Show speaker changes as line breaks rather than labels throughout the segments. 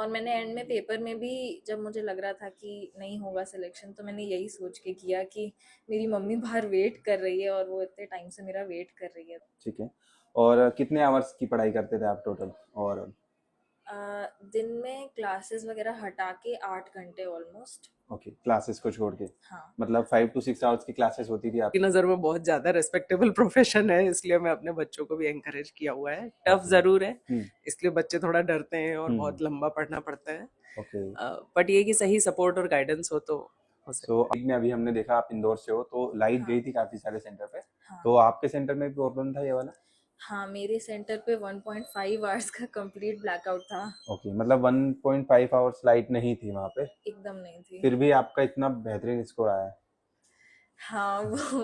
और मैंने एंड में पेपर में भी जब मुझे लग रहा था कि नहीं होगा सिलेक्शन, तो मैंने यही सोच के किया कि मेरी मम्मी बाहर वेट कर रही है और वो इतने टाइम से मेरा वेट कर रही है।
ठीक है। और कितने आवर्स की पढ़ाई करते थे आप टोटल? और
दिन में क्लासेस वगैरह हटा के 8 घंटे ऑलमोस्ट।
ओके, क्लासेस को छोड़ के
हाँ।
मतलब 5 to 6 आवर्स की क्लासेस होती थी
की
आपकी?
नज़र में बहुत ज़्यादा रिस्पेक्टेबल प्रोफेशन है, इसलिए मैं अपने बच्चों को भी एनकरेज किया हुआ है। Tough
okay.
ज़रूर है,
हम्म।
इसलिए बच्चे थोड़ा डरते हैं और
हम्म।
बहुत लंबा पढ़ना पड़ता है।
ओके।
बट ये कि सही सपोर्ट और गाइडेंस हो तो हो
सो
सकता है।
में अभी हमने देखा आप इंदौर से हो, तो लाइट
हाँ।
गई थी काफी सारे सेंटर पे,
हाँ।
तो आपके सेंटर में भी प्रॉब्लम था ये वाला?
हाँ, मेरे सेंटर पे 1.5 आवर्स का कंप्लीट ब्लैकआउट था।
ओके, मतलब 1.5 आवर्स लाइट नहीं थी वहाँ पे,
एकदम नहीं थी।
फिर भी आपका इतना बेहतरीन स्कोर आया है।
हाँ, वो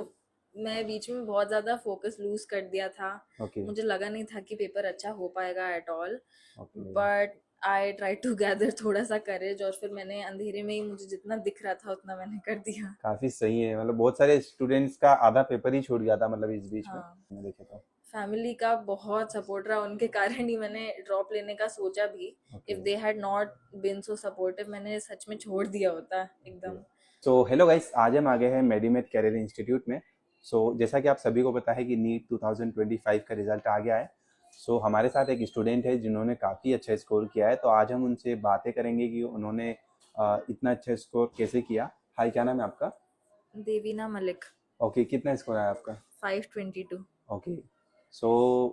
मैं बीच में बहुत ज़्यादा फोकस लूज कर दिया था।
ओके।
मुझे लगा नहीं था कि पेपर अच्छा हो पाएगा at all,
okay.
But I try to gather थोड़ा सा करेज, और फिर मैंने अंधेरे में ही मुझे जितना दिख रहा था उतना मैंने कर दिया।
काफी सही है, मतलब बहुत सारे स्टूडेंट्स का आधा पेपर ही छूट गया था मतलब इस बीच में
हाँ,
मैं देखे तो।
फैमिली का बहुत सपोर्ट रहा, उनके कारण ही मैंने ड्रॉप लेने का सोचा भी।
Okay.
If they had not been so supportive, मैंने सच में छोड़ दिया होता
ओके।
एकदम।
सो हेलो गाइस, आज हम आ गए हैं मेडीमेड कैरियर इंस्टीट्यूट में। सो जैसा कि आप सभी को पता है कि नीट 2025 का रिजल्ट आ गया है। सो हमारे साथ एक स्टूडेंट है जिन्होंने काफ़ी अच्छा स्कोर किया है, तो आज हम उनसे बातें करेंगे कि उन्होंने इतना अच्छा स्कोर कैसे किया। हाय, क्या नाम है आपका?
देवीना मलिक।
ओके, कितना स्कोर है आपका?
522।
ओके। सो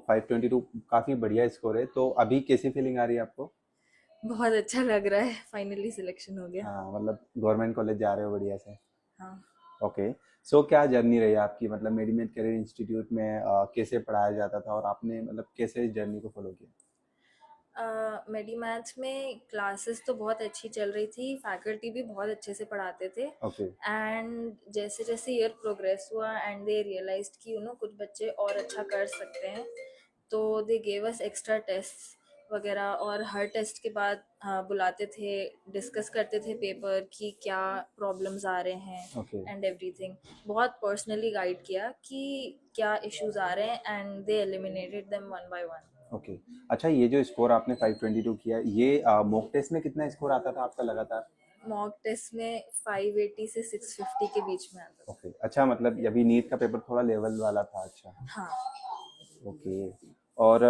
522 काफ़ी बढ़िया स्कोर है, तो अभी कैसी फीलिंग आ रही है आपको?
बहुत अच्छा लग रहा है, फाइनली सिलेक्शन हो गया।
हाँ, मतलब गवर्नमेंट कॉलेज जा रहे हो बढ़िया से।
हाँ।
ओके। सो क्या जर्नी रही आपकी, मतलब मेडीमेड करियर इंस्टीट्यूट में कैसे पढ़ाया जाता था और आपने मतलब कैसे इस जर्नी को फॉलो किया?
मेडी मैथ्स में क्लासेस तो बहुत अच्छी चल रही थी, फैकल्टी भी बहुत अच्छे से पढ़ाते थे।
ओके।
एंड जैसे जैसे ईयर प्रोग्रेस हुआ एंड दे रियलाइज्ड कि कुछ बच्चे और अच्छा कर सकते हैं, तो they gave us extra test वगैरह, और हर टेस्ट के बाद बुलाते थे, डिस्कस करते थे पेपर की क्या प्रॉब्लम्स आ रहे हैं
ओके।
And everything. बहुत पर्सनली गाइड किया कि क्या इश्यूज आ रहे हैं, and they eliminated them one by one.
Okay. अच्छा, ये जो स्कोर आपने 522 किया, ये मॉक टेस्ट में कितना स्कोर आता था आपका लगातार?
मॉक टेस्ट में 580 से 650 के बीच में आता था।
ओके, अच्छा, मतलब अभी नीट का पेपर थोड़ा लेवल वाला था। अच्छा।
हाँ।
ओके। और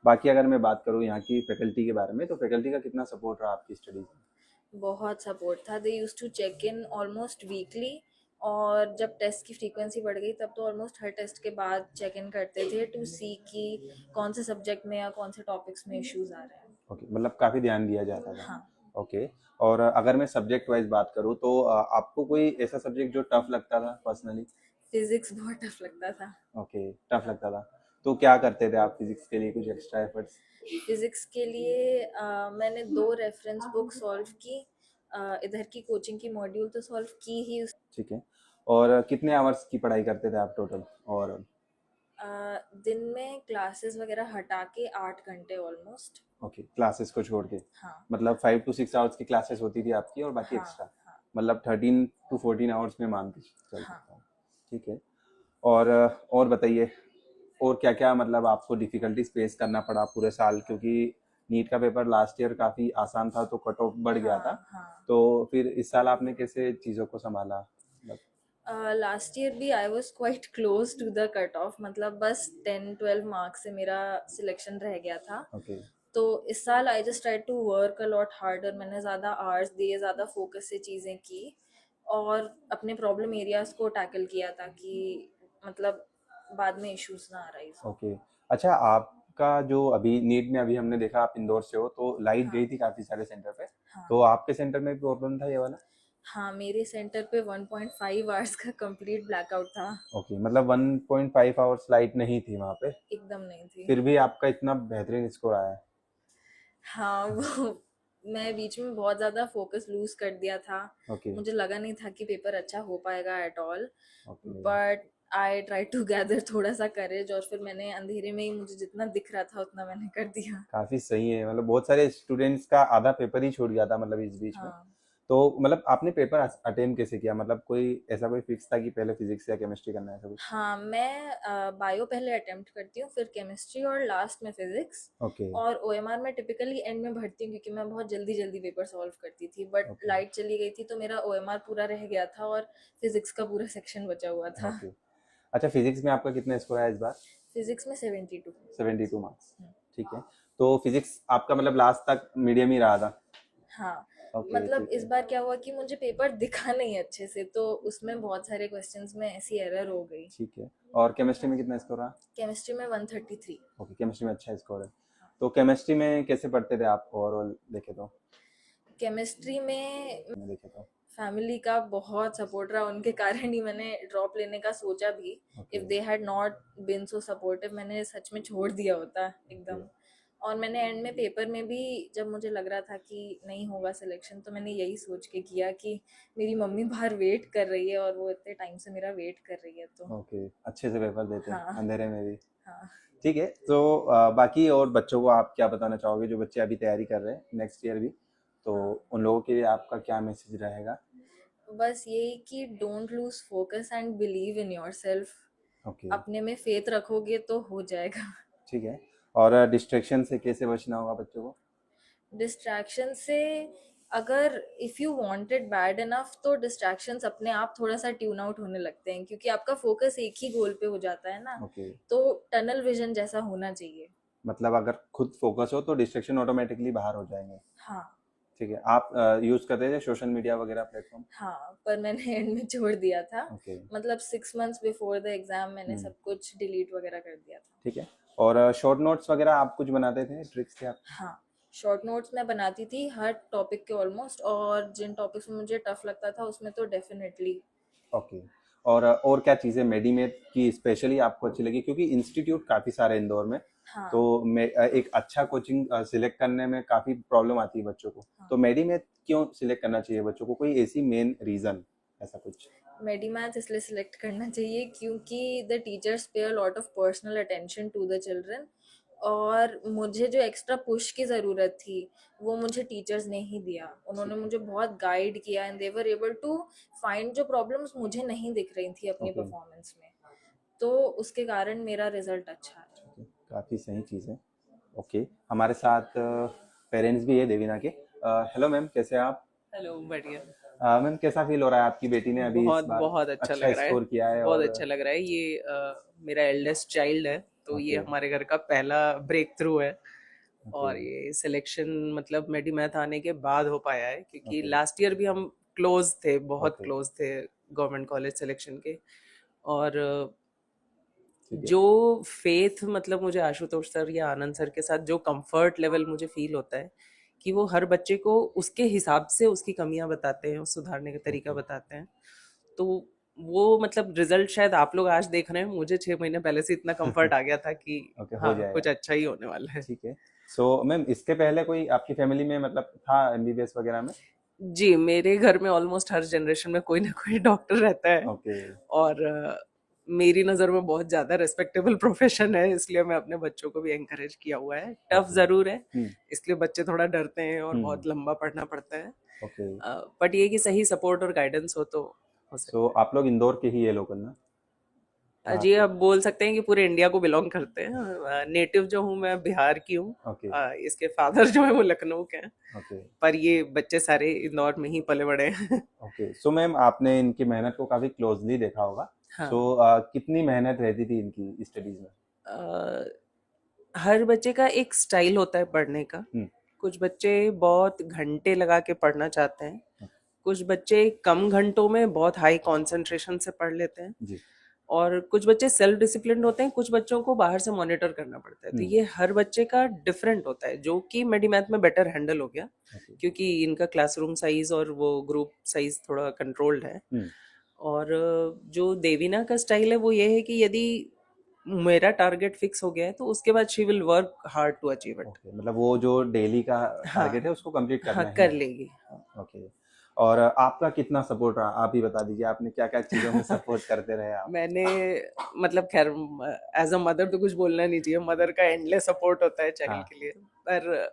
बाकी अगर मैं बात करूँ यहाँ की फैकल्टी के बारे में, तो फैकल्टी का कितना सपोर्ट रहा आपकी स्टडीज में?
बहुत सपोर्ट था, they used to check in almost weekly, और जब टेस्ट की फ्रीक्वेंसी बढ़ गई तब तो ऑलमोस्ट हर टेस्ट के बाद चेक इन करते थे टू सी कि कौन से सब्जेक्ट में या कौन से टॉपिक्स में इश्यूज आ रहे हैं।
ओके, मतलब काफ़ी ध्यान दिया जाता था।
हाँ।
ओके। और अगर मैं सब्जेक्ट वाइज बात करूँ, तो आपको कोई ऐसा सब्जेक्ट जो टफ लगता था पर्सनली?
फिजिक्स बहुत टफ लगता था।
ओके, टफ लगता था। तो क्या करते थे आप फिजिक्स के लिए, कुछ एक्स्ट्रा एफर्ट्स?
फिजिक्स के लिए मैंने 2 रेफरेंस बुक सॉल्व की। इधर की कोचिंग की मॉड्यूल तो सॉल्व की ही।
ठीक है। और कितने आवर्स की पढ़ाई करते थे आप टोटल? और
दिन में क्लासेस वगैरह हटा के 8 घंटे ऑलमोस्ट।
ओके, क्लासेस को छोड़ के
हाँ।
मतलब 5 to 6 आवर्स की क्लासेस होती थी आपकी और बाकी
हाँ।
एक्स्ट्रा,
हाँ।
मतलब 13 to 14 आवर्स में मान के चल
हाँ।
सकता हूँ। ठीक है। और बताइए, और क्या क्या मतलब आपको डिफिकल्टीज फेस करना पड़ा पूरे साल, क्योंकि नीट का पेपर लास्ट ईयर काफ़ी आसान था तो कट ऑफ बढ़ गया था,
हाँ। हाँ।
तो फिर इस साल आपने कैसे चीज़ों को संभाला मतलब?
लास्ट ईयर भी I was quite close to the cut off, मतलब बस 10-12 मार्क्स से मेरा सिलेक्शन रह गया था।
ओके।
तो इस साल I just try to work a lot harder, मैंने ज़्यादा आवर्स दिए, ज़्यादा फोकस से चीज़ें की, और अपने प्रॉब्लम एरियाज को टैकल किया ताकि मतलब बाद में इश्यूज ना आ रही।
ओके। अच्छा, आपका जो अभी नीट में अभी हमने देखा आप इंदौर से हो, तो लाइट
हाँ।
गई थी काफ़ी सारे सेंटर पे,
हाँ।
तो आपके सेंटर में भी प्रॉब्लम था ये वाला?
हाँ, मेरे सेंटर पे 1.5 आवर्स का कंप्लीट ब्लैकआउट था।
ओके, मतलब 1.5 आवर्स लाइट नहीं थी वहाँ पे,
एकदम नहीं थी।
फिर भी आपका इतना बेहतरीन स्कोर आया है।
हाँ, वो मैं बीच में बहुत ज़्यादा फोकस लूज कर दिया था।
ओके।
मुझे लगा नहीं था कि पेपर अच्छा हो पाएगा at all,
okay.
But I try to gather थोड़ा सा करेज, और फिर मैंने अंधेरे में ही मुझे जितना दिख रहा था उतना मैंने कर दिया।
काफ़ी सही है, मतलब बहुत सारे स्टूडेंट्स का आधा पेपर ही छूट गया था मतलब इस बीच में।
हाँ।
तो मतलब आपने पेपर अटेम्प्ट कैसे किया, मतलब कोई ऐसा कोई फिक्स था कि पहले फिजिक्स या केमिस्ट्री करना है, ऐसा कुछ?
हाँ, मैं बायो पहले अटेम्प्ट करती हूँ, फिर केमिस्ट्री और लास्ट में फिजिक्स।
ओके।
और ओएमआर में टिपिकली एंड में भरती हूँ क्योंकि मैं बहुत जल्दी जल्दी पेपर सॉल्व करती थी, बट
ओके।
लाइट चली गई थी तो मेरा ओएमआर पूरा रह गया था और फिजिक्स का पूरा सेक्शन बचा हुआ था।
ओके। अच्छा, फिजिक्स में आपका कितना स्कोर आया इस बार?
फिजिक्स में 72।
72 मार्क्स। ठीक है। तो फिजिक्स आपका मतलब लास्ट तक मीडियम ही रहा था?
हाँ,
ओके,
मतलब
ठीक
इस
है।
बार क्या हुआ कि मुझे पेपर दिखा नहीं अच्छे से, तो उसमें बहुत सारे क्वेश्चंस में ऐसी एरर हो गई।
ठीक है। और केमिस्ट्री में कितना स्कोर रहा?
केमिस्ट्री में 133।
ओके, केमिस्ट्री में अच्छा स्कोर है। तो केमिस्ट्री में कैसे पढ़ते थे आप ओवरऑल देखे तो?
केमिस्ट्री में
मैं देखे तो।
फैमिली का बहुत सपोर्ट रहा, उनके कारण ही मैंने ड्रॉप लेने का सोचा भी। If
okay.
They had not been so supportive मैंने सच में छोड़ दिया होता एकदम। और मैंने एंड में पेपर में भी जब मुझे लग रहा था कि नहीं होगा सिलेक्शन, तो मैंने यही सोच के किया कि मेरी मम्मी बाहर वेट कर रही है और वो इतने टाइम से मेरा वेट कर रही है, तो
ओके, अच्छे से पेपर देते हैं
हाँ।
अंधेरे में भी।
हाँ,
ठीक है। तो बाकी और बच्चों को आप क्या बताना चाहोगे जो बच्चे अभी तैयारी कर रहे हैं नेक्स्ट ईयर भी, तो उन लोगों के लिए आपका क्या मैसेज रहेगा?
बस यही कि don't lose focus and believe in yourself.
Okay.
अपने में फेथ रखोगे तो हो जाएगा।
ठीक है। और डिस्ट्रैक्शन से कैसे बचना होगा बच्चों को?
डिस्ट्रैक्शन से, अगर if you want it bad enough तो डिस्ट्रैक्शंस अपने आप थोड़ा सा ट्यून आउट होने लगते हैं, क्योंकि आपका फोकस एक ही गोल पे हो जाता है ना।
ओके।
तो टनल विजन जैसा होना चाहिए।
मतलब अगर खुद फोकस हो तो डिस्ट्रैक्शन ऑटोमेटिकली बाहर हो जाएंगे।
हाँ।
ठीक है। आप यूज करते थे सोशल मीडिया वगैरह प्लेटफॉर्म?
हाँ, पर मैंने एंड में छोड़ दिया था।
ओके।
मतलब 6 मंथ्स बिफोर द एग्जाम मैंने सब कुछ डिलीट वगैरह कर दिया था।
ठीक है। और शॉर्ट नोट्स वगैरह आप कुछ बनाते थे, ट्रिक्स थे आप?
हाँ, शॉर्ट नोट्स मैं बनाती थी हर टॉपिक के ऑलमोस्ट, और जिन टॉपिक्स में मुझे टफ लगता था उसमें तो डेफिनेटली।
ओके। और क्या चीज़ें मेडीमेड की स्पेशली आपको अच्छी लगी, क्योंकि इंस्टीट्यूट काफ़ी सारे इंदौर में,
हाँ।
तो एक अच्छा कोचिंग सिलेक्ट करने में काफ़ी प्रॉब्लम आती है बच्चों को।
हाँ।
तो मेडीमेड क्यों सिलेक्ट करना चाहिए बच्चों को, कोई ऐसी मेन रीज़न ऐसा कुछ?
मेडीमैथ इसलिए सिलेक्ट करना चाहिए क्योंकि the teachers pay a lot of personal attention to the children, और मुझे जो एक्स्ट्रा पुश की ज़रूरत थी वो मुझे टीचर्स ने ही दिया। उन्होंने मुझे बहुत गाइड किया and they were able to find जो प्रॉब्लम्स मुझे नहीं दिख रही थी अपनी
ओके।
परफॉर्मेंस में, तो उसके कारण मेरा रिजल्ट अच्छा है।
काफ़ी सही चीज़ है। ओके। हमारे साथ पेरेंट्स भी है देवीना के। हेलो मैम, कैसे हैं आप?
हेलो, बढ़िया।
मैम, कैसा फील हो रहा है, आपकी बेटी ने अभी इस
बहुत
बार
बहुत अच्छा
अच्छा
लग रहा है।
स्कोर किया है?
बहुत
और
अच्छा लग रहा है। ये मेरा एल्डेस्ट चाइल्ड है, तो ये
ओके।
हमारे घर का पहला ब्रेक थ्रू है।
ओके।
और ये सिलेक्शन मतलब मेडी मैथ आने के बाद हो पाया है, क्योंकि
ओके।
लास्ट ईयर भी हम क्लोज थे, बहुत
ओके।
क्लोज थे गवर्नमेंट कॉलेज सिलेक्शन के। और
ठीक है।
जो फेथ मतलब मुझे आशुतोष सर या आनंद सर के साथ जो कंफर्ट लेवल मुझे फील होता है कि वो हर बच्चे को उसके हिसाब से उसकी कमियां बताते हैं, उस सुधारने का तरीका
ओके।
बताते हैं। तो वो मतलब रिजल्ट शायद आप लोग आज देख रहे हैं, मुझे 6 महीने पहले से इतना कंफर्ट आ गया था कि
ओके, हो
हाँ,
जाएगा।
कुछ अच्छा ही होने वाला है।
ठीक है। सो मैम, इसके पहले कोई आपकी फैमिली में मतलब था एमबीबीएस वगैरह में?
जी, मेरे घर में ऑलमोस्ट हर जनरेशन में कोई ना कोई डॉक्टर रहता है।
ओके।
और मेरी नज़र में बहुत ज़्यादा रिस्पेक्टेबल प्रोफेशन है, इसलिए मैं अपने बच्चों को भी एनकरेज किया हुआ है। Tough
okay.
ज़रूर है,
हम्म।
इसलिए बच्चे थोड़ा डरते हैं और
हम्म।
बहुत लंबा पढ़ना पड़ता है।
ओके।
बट ये कि सही सपोर्ट और गाइडेंस हो तो हो
सो
सकता है।
आप लोग इंदौर के ही है लोकल ना? जहाँ
जी,
से?
अब बोल सकते हैं कि पूरे इंडिया को बिलोंग करते हैं। नेटिव जो हूँ मैं बिहार की हूँ।
ओके।
इसके फादर जो है वो लखनऊ के हैं,
ओके।
पर ये बच्चे सारे इंदौर में ही पले बड़े हैं।
ओके। सो मैम, आपने इनकी मेहनत को काफ़ी क्लोजली देखा होगा।
हाँ।
सो कितनी मेहनत रहती थी इनकी स्टडीज़ में?
अ, हर बच्चे का एक स्टाइल होता है पढ़ने का।
हम्म।
कुछ बच्चे बहुत घंटे लगा के पढ़ना चाहते हैं, कुछ बच्चे कम घंटों में बहुत हाई कंसंट्रेशन से पढ़ लेते हैं,
जी।
और कुछ बच्चे सेल्फ डिसिप्लिन्ड होते हैं, कुछ बच्चों को बाहर से मॉनिटर करना पड़ता है। तो ये हर बच्चे का डिफरेंट होता है, जो कि मेडीमैथ में बेटर हैंडल हो गया,
ओके।
क्योंकि इनका क्लासरूम साइज और वो ग्रुप साइज थोड़ा कंट्रोल्ड है। और जो देवीना का स्टाइल है वो ये है कि यदि मेरा टारगेट फिक्स हो गया है तो उसके बाद she will work hard to achieve it.
Okay, मतलब वो जो डेली का टारगेट
हाँ,
है उसको कंप्लीट
हाँ,
करना ही
कर
है।
लेगी। हाँ।
ओके। और आपका कितना सपोर्ट रहा, आप ही बता दीजिए, आपने क्या क्या चीज़ों में सपोर्ट करते रहे आप?
मैंने मतलब खैर एज अ मदर तो कुछ बोलना नहीं चाहिए, मदर का एंडलेस सपोर्ट होता है चाइल्ड
हाँ।
के लिए। पर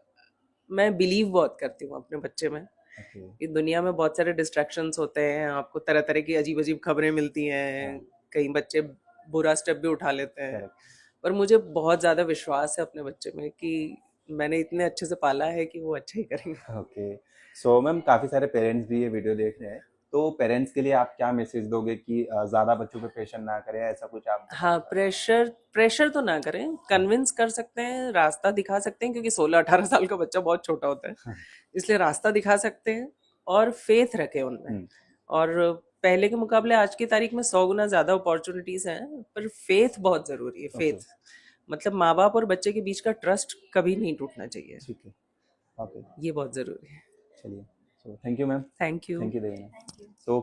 मैं बिलीव बहुत करती हूँ अपने बच्चे में,
ओके।
इस दुनिया में बहुत सारे डिस्ट्रैक्शंस होते हैं, आपको तरह तरह की अजीब अजीब खबरें मिलती हैं,
हाँ।
कई बच्चे बुरा स्टेप भी उठा लेते हैं,
करेक्ट।
पर मुझे बहुत ज़्यादा विश्वास है अपने बच्चे में कि मैंने इतने अच्छे से पाला है कि वो अच्छा ही करेंगे।
ओके। सो मैम काफ़ी सारे पेरेंट्स भी ये वीडियो देख रहे हैं, तो पेरेंट्स के लिए आप क्या मैसेज दोगे कि ज़्यादा बच्चों पे प्रेशर ना करें, ऐसा कुछ आप
हाँ, प्रेशर प्रेशर तो ना करें, कन्विंस कर सकते हैं, रास्ता दिखा सकते हैं, क्योंकि 16-18 साल का बच्चा बहुत छोटा होता है, इसलिए रास्ता दिखा सकते हैं और फेथ रखें उनमें। और पहले के मुकाबले आज की तारीख में 100 गुना ज़्यादा अपॉर्चुनिटीज़ हैं, पर फेथ बहुत ज़रूरी है।
ओके।
फेथ मतलब माँ बाप और बच्चे के बीच का ट्रस्ट कभी नहीं टूटना चाहिए,
ठीक है। ओके।
ये बहुत ज़रूरी है।
चलिए, so thank you ma'am.
Thank you.
Thank you Devina.
Thank you.
So